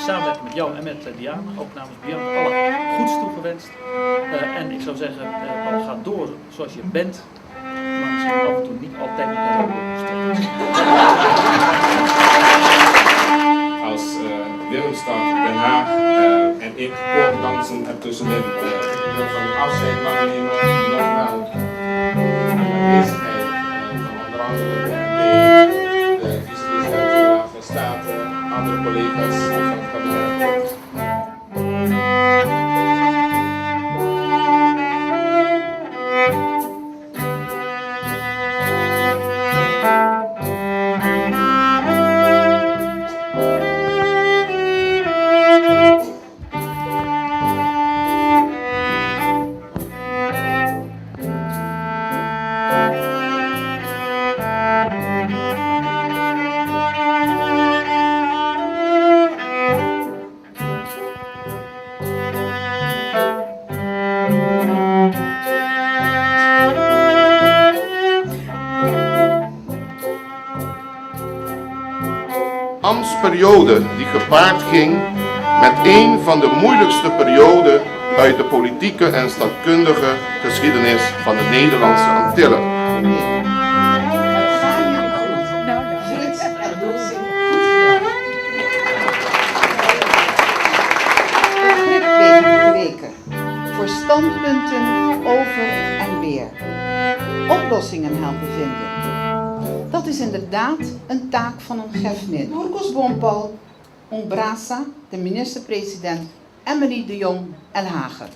samenwerking met jou en met Diana, ook namens Bianca, alle goeds toegewenst. En ik zou zeggen, Paul, ga door zoals je bent, maar misschien af en toe niet altijd met een rode stok. Als Willemstad, Den Haag en ik koordansen ertussenin. Ik wil van u afscheid mag nemen, nogmaals de aanwezigheid van onder andere de MP, de vice-president van Staten, andere collega's van het kabinet. Ambtsperiode die gepaard ging met een van de moeilijkste perioden uit de politieke en staatkundige geschiedenis van de Nederlandse Antillen. Weken voor standpunten over en weer. Oplossingen helpen vinden. Dat is inderdaad een taak van een GEFNIT. Marcos Bompal, Ombrasa, de minister-president Emily de Jong El Hager.